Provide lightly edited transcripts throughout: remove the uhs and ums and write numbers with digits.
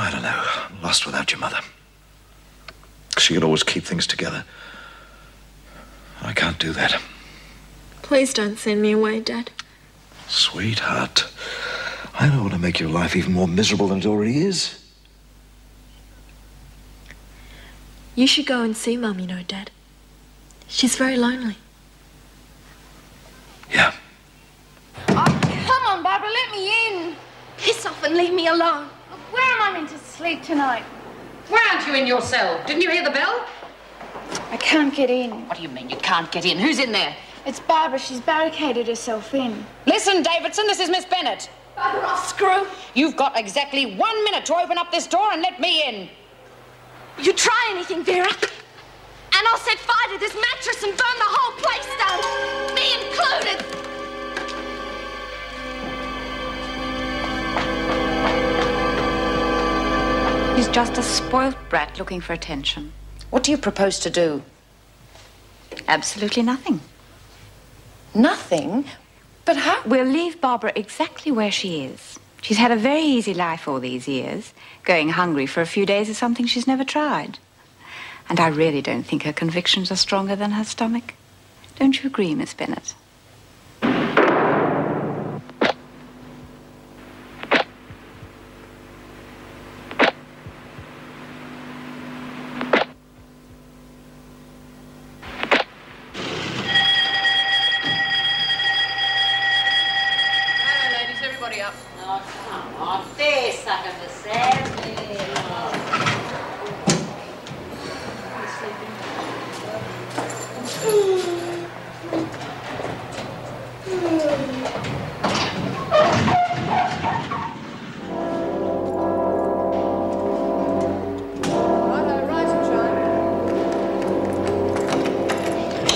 I don't know. I'm lost without your mother. She could always keep things together. I can't do that. Please don't send me away, Dad. Sweetheart, I don't want to make your life even more miserable than it already is. You should go and see Mum, you know, Dad. She's very lonely. Yeah. Oh, come on, Barbara, let me in. Piss off and leave me alone. Look, where am I meant to sleep tonight? Why aren't you in your cell? Didn't you hear the bell? I can't get in. What do you mean you can't get in? Who's in there? It's Barbara. She's barricaded herself in. Listen, Davidson, this is Miss Bennett. Barbara, off, screw. You've got exactly 1 minute to open up this door and let me in. You try anything, Vera, and I'll set fire to this mattress and burn the whole place down, me included. He's just a spoilt brat looking for attention. What do you propose to do? Absolutely nothing. Nothing? But how? We'll leave Barbara exactly where she is. She's had a very easy life all these years. Going hungry for a few days is something she's never tried. And I really don't think her convictions are stronger than her stomach. Don't you agree, Miss Bennett?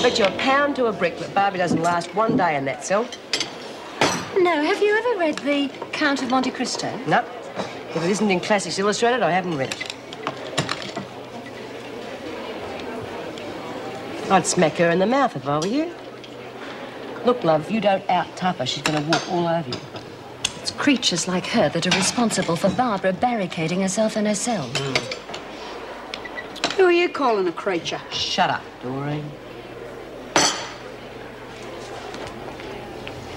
Bet you a pound to a brick that Barbie doesn't last one day in that cell. No, have you ever read The Count of Monte Cristo? No. If it isn't in Classics Illustrated, I haven't read it. I'd smack her in the mouth if I were you. Look, love, if you don't out-tough her, she's going to walk all over you. It's creatures like her that are responsible for Barbara barricading herself in her cell. Who are you calling a creature? Shut up, Doreen.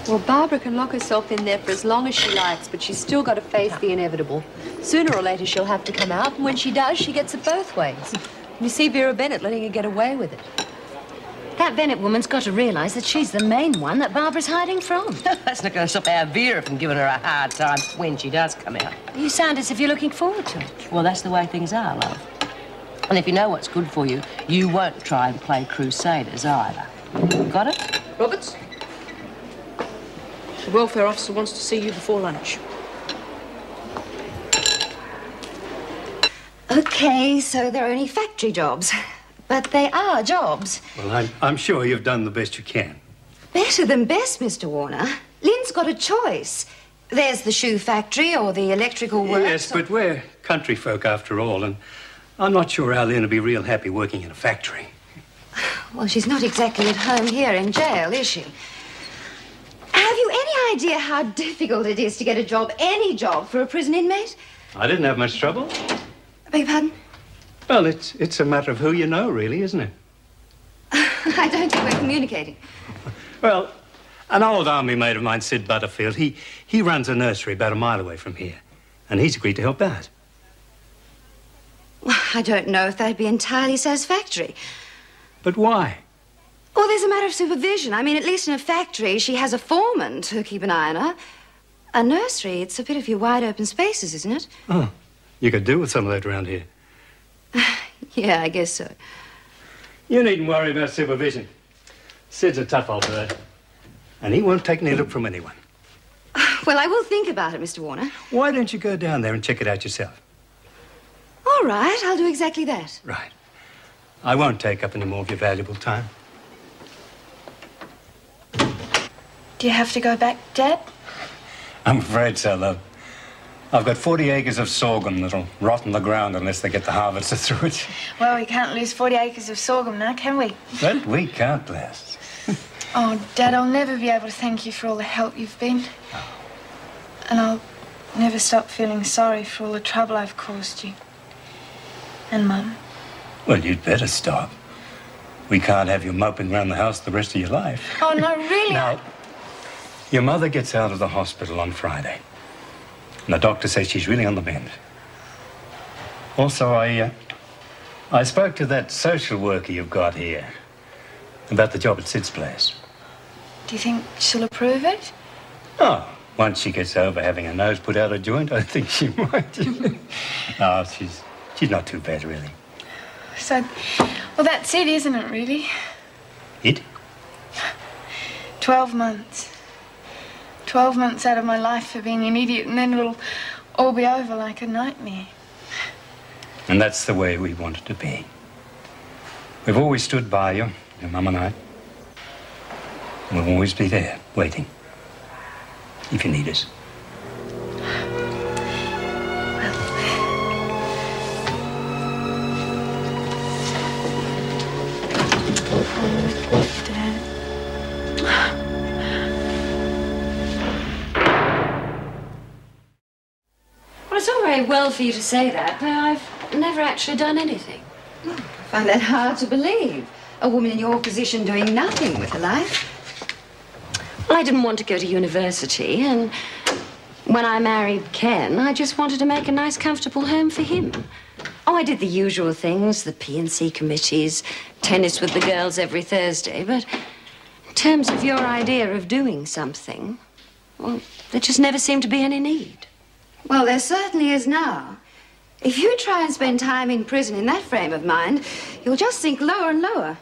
Well, Barbara can lock herself in there for as long as she likes, but she's still got to face the inevitable. Sooner or later, she'll have to come out, and when she does, she gets it both ways. You see Vera Bennett letting her get away with it. That Bennett woman's got to realise that she's the main one that Barbara's hiding from. That's not going to stop our Vera from giving her a hard time when she does come out. You sound as if you're looking forward to it. Well, that's the way things are, love. And if you know what's good for you, you won't try and play Crusaders either. Got it? Roberts? The welfare officer wants to see you before lunch. OK, so they're only factory jobs. But they are jobs. Well, I'm sure you've done the best you can. Better than best, Mr. Warner. Lynn's got a choice. There's the shoe factory or the electrical works. Yes, but we're country folk after all, and I'm not sure how Lynn will be real happy working in a factory. Well, she's not exactly at home here in jail, is she? Have you any idea how difficult it is to get a job, any job, for a prison inmate? I didn't have much trouble. I beg your pardon? Well, it's a matter of who you know, really, isn't it? I don't think we're communicating. Well, an old army mate of mine, Sid Butterfield, he runs a nursery about a mile away from here, and he's agreed to help out. Well, I don't know if that'd be entirely satisfactory. But why? Well, there's a matter of supervision. I mean, at least in a factory, she has a foreman to keep an eye on her. A nursery, it's a bit of your wide open spaces, isn't it? Oh, you could do with some of that around here. Yeah, I guess so. You needn't worry about supervision. Sid's a tough old bird, and he won't take any look from anyone. Well, I will think about it, Mr. Warner. Why don't you go down there and check it out yourself? All right, I'll do exactly that. Right. I won't take up any more of your valuable time. Do you have to go back, Dad? I'm afraid so, love. I've got 40 acres of sorghum that'll rot in the ground unless they get the harvester through it. Well, we can't lose 40 acres of sorghum now, can we? But we can't last. Oh, Dad, I'll never be able to thank you for all the help you've been. And I'll never stop feeling sorry for all the trouble I've caused you. And Mum. Well, you'd better stop. We can't have you moping around the house the rest of your life. Oh, no, really? Now, your mother gets out of the hospital on Friday. And the doctor says she's really on the mend. Also, I spoke to that social worker you've got here about the job at Sid's place. Do you think she'll approve it? Oh, once she gets over having her nose put out of joint, I think she might. No, she's not too bad, really. So, well, that's it, isn't it, really? It? 12 months. 12 months out of my life for being an idiot, and then it'll all be over like a nightmare. And that's the way we want it to be. We've always stood by you, your mum and I. And we'll always be there, waiting, if you need us. Well, it's all very well for you to say that, but I've never actually done anything. I find that hard to believe. A woman in your position doing nothing with her life. Well, I didn't want to go to university, and when I married Ken, I just wanted to make a nice, comfortable home for him. Oh, I did the usual things, the P&C committees, tennis with the girls every Thursday, but in terms of your idea of doing something, well, there just never seemed to be any need. Well, there certainly is now. If you try and spend time in prison in that frame of mind, you'll just sink lower and lower.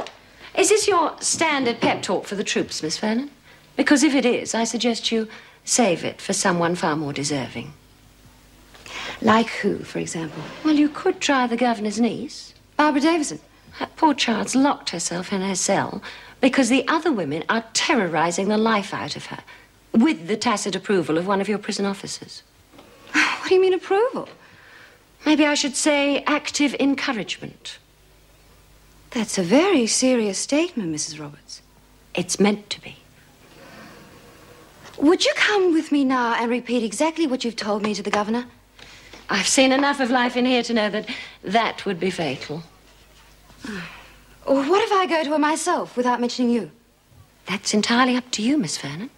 Is this your standard pep talk for the troops, Miss Vernon? Because if it is, I suggest you save it for someone far more deserving. Like who, for example? Well, you could try the governor's niece. Barbara Davison. That poor child's locked herself in her cell because the other women are terrorizing the life out of her with the tacit approval of one of your prison officers. What do you mean, approval? Maybe I should say active encouragement. That's a very serious statement, Mrs. Roberts. It's meant to be. Would you come with me now and repeat exactly what you've told me to the governor? I've seen enough of life in here to know that that would be fatal. Or what if I go to her myself without mentioning you? That's entirely up to you, Miss Vernon.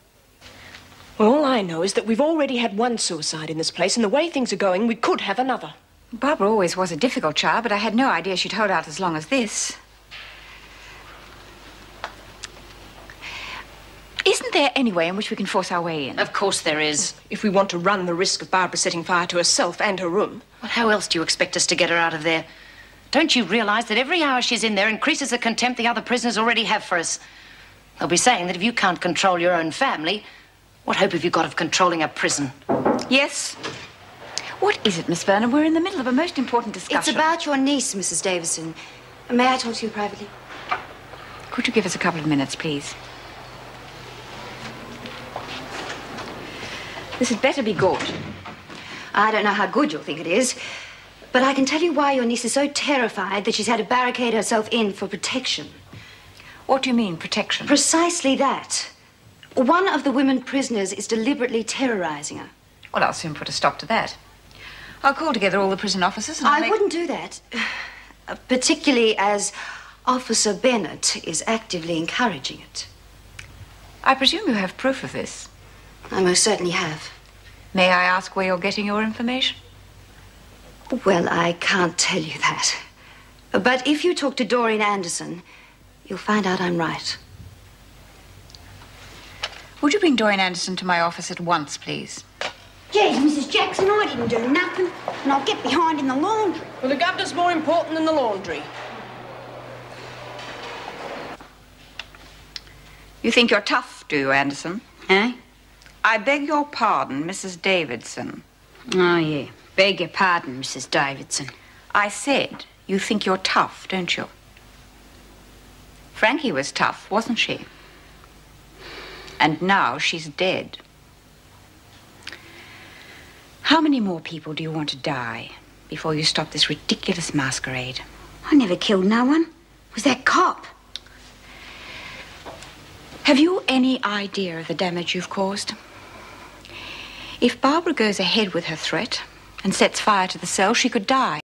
Well, all I know is that we've already had one suicide in this place, and the way things are going, we could have another. Barbara always was a difficult child, but I had no idea she'd hold out as long as this. Isn't there any way in which we can force our way in? Of course there is. If we want to run the risk of Barbara setting fire to herself and her room. Well, how else do you expect us to get her out of there? Don't you realize that every hour she's in there increases the contempt the other prisoners already have for us? They'll be saying that if you can't control your own family, what hope have you got of controlling a prison? Yes. What is it, Miss Vernon? We're in the middle of a most important discussion. It's about your niece, Mrs. Davison. May I talk to you privately? Could you give us a couple of minutes, please? This had better be good. I don't know how good you'll think it is, but I can tell you why your niece is so terrified that she's had to barricade herself in for protection. What do you mean, protection? Precisely that. One of the women prisoners is deliberately terrorizing her. Well, I'll soon put a stop to that. I'll call together all the prison officers and I wouldn't do that, particularly as Officer Bennett is actively encouraging it. I presume you have proof of this. I most certainly have. May I ask where you're getting your information? Well, I can't tell you that. But if you talk to Doreen Anderson, you'll find out I'm right. Would you bring Doreen Anderson to my office at once, please? Gee, Mrs. Jackson, I didn't do nothing, and I'll get behind in the laundry. Well, the governor's more important than the laundry. You think you're tough, do you, Anderson? Eh? I beg your pardon, Mrs. Davidson. Oh, yeah. Beg your pardon, Mrs. Davidson. I said you think you're tough, don't you? Frankie was tough, wasn't she? And now she's dead. How many more people do you want to die before you stop this ridiculous masquerade? I never killed no one. It was that cop. Have you any idea of the damage you've caused? If Barbara goes ahead with her threat and sets fire to the cell, she could die.